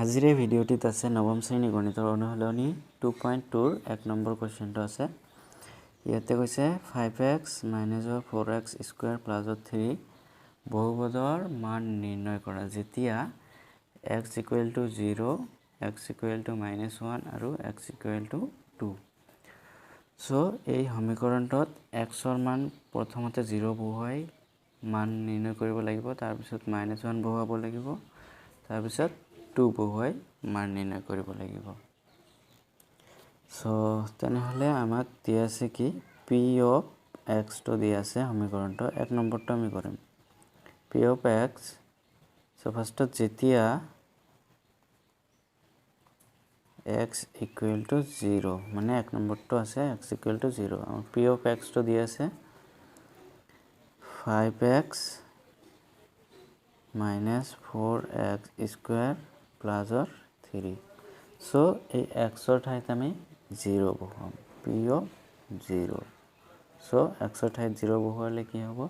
আজিৰ এই ভিডিঅ'টিত আছে নৱম শ্ৰেণী গণিতৰ অনুশীলনী 2.2 ৰ 1 নম্বৰ কোৱেশ্চনটো আছে ইয়াতে কৈছে 5x - 4x স্কয়াৰ প্লাস 3 বহুপদৰ মান নিৰ্ণয় কৰা যেতিয়া x = 0 x = -1 আৰু x = 2 সো এই সমীকৰণটোত x ৰ মান প্ৰথমতে 0 বহুৱাই মান নিৰ্ণয় কৰিব লাগিব তাৰ পিছত -1 বহুৱাব লাগিব তাৰ পিছত 2 বহুৱাই মান নিৰ্ণয় কৰিব লাগিব সো তেনেহলে আমাক দিয়া আছে কি p of x তো দিয়া আছে সমীকৰণটো 1 নম্বৰটো আমি কৰিম p of x সো ফাৰ্ষ্টত যেতিয়া x = 0 মানে 1 নম্বৰটো আছে x = 0 আমাৰ p of x তো দিয়া আছে 5x - 4x square plus 3 so এই x ৰ ঠাইত আমি 0 বহাম p of 0 so x ৰ ঠাইত 0 বহালে কি হ'ব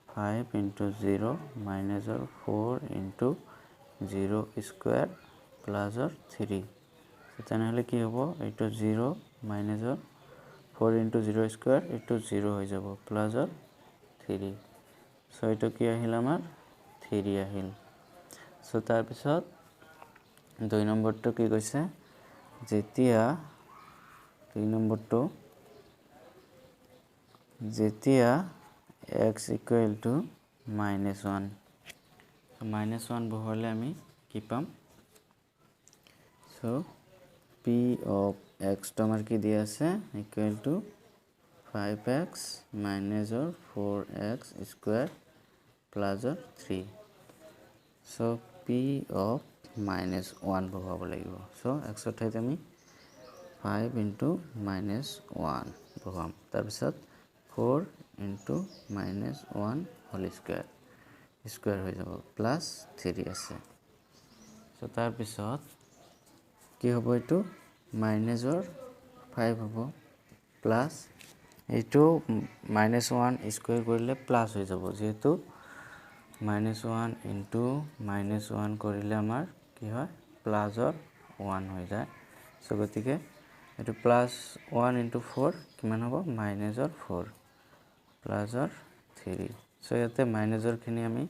5 * 0 - 4 * 0 square plus 3 so তেনেহলে কি হ'ব এইটো 0 - 4 * 0 square এইটো 0 হৈ যাব plus 3 so এইটো কি আহিল আমাৰ 3 আহিল so তাৰ পিছত 2 নম্বৰটো কি কৈছে যেতিয়া 2 নম্বৰটো যেতিয়া x = -1 so -1 বহালে আমি কি পাম so p of x তো আমাৰ কি দিয়া আছে = 5x - 4x square plus 3 so p of -1 বহাব লাগিব so x ৰ ঠাইত আমি 5 * -1 বহাম তাৰ পিছত 4 * -1 whole square হৈ যাব plus 3 আছে so তাৰ পিছত কি হ'ব এইটো -5 হ'ব plus এইটো -1 স্কয়াৰ কৰিলে প্লাস হৈ যাব যেহেতু -1 * -1 কৰিলে আমাৰ কি হয় প্লাসৰ 1 হৈ যায় সো গতিকে এটো +1 * 4 কিমান হ'ব -4 প্লাসৰ 3 সো ইয়াতে মাইনাসৰ খিনি আমি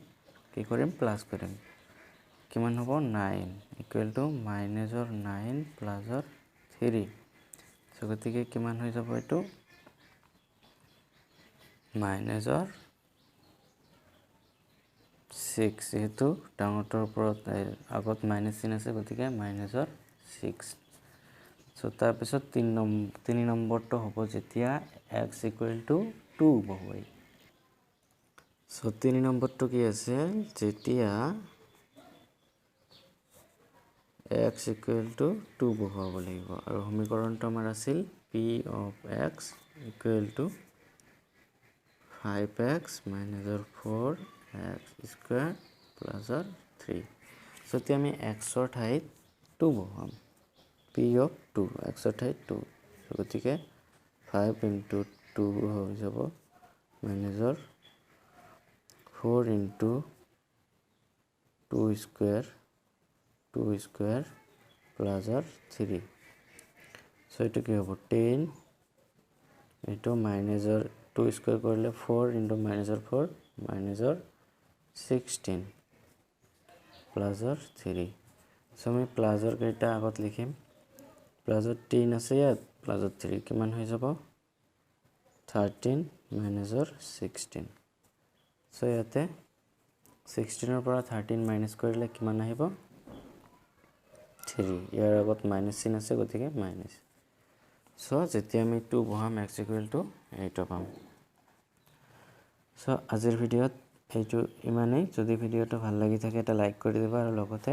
কি কৰিম প্লাস কৰিম কিমান হ'ব 9 = -9 প্লাসৰ 3 সো গতিকে কিমান হৈ যাব এটো -6 যেহেতু ডাঙৰটোৰ ওপৰত আগত মাইনাস চিন আছে গতিকে -6 সো তাৰ পিছত 3 নম্বৰটো হ'ব যেতিয়া x = 2 বহুৱাই সো 3 নম্বৰটো কি আছে যেতিয়া x = 2 বহুৱাব লাগিব আৰু সমীকৰণটো আমাৰ আছিল p of x = 5x - 4x square plus 3 so এতিয়া আমি x ৰ ঠাইত 2 বহাম p of 2 x ৰ ঠাইত 2 so গতিকে 5 * 2 হৈ যাব -4 * 2 square plus 3 so এইটো কি হ'ব 10 এইটো -2 স্কয়ার কৰিলে 4 * -4 -16 plus 3 so আমি প্লাসৰ কেইটা আগত লিখিম প্লাসৰ 3 আছে ইয়াত প্লাসৰ 3 কিমান হৈ যাব 13 - 16 so ইয়াতে 16 ৰ পৰা 13 মাইনাস কৰিলে কিমান আহিব 3 ইয়াৰ আগত মাইনাস চিন আছে গতিকে মাইনাস সো যেতিয়া আমি 2 বহাম x = 8 পাম সো আজিৰ ভিডিঅ'ত এইটো ইমানেই যদি ভিডিঅ'টো ভাল লাগি থাকে এটা লাইক কৰি দিবা আৰু লগতে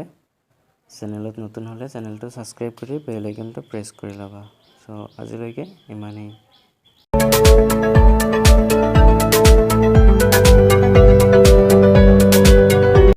চেনেলত নতুন হলে চেনেলটো সাবস্ক্ৰাইব কৰি বেল আইকনটো প্ৰেছ কৰি লবা সো আজিলৈকে ইমানেই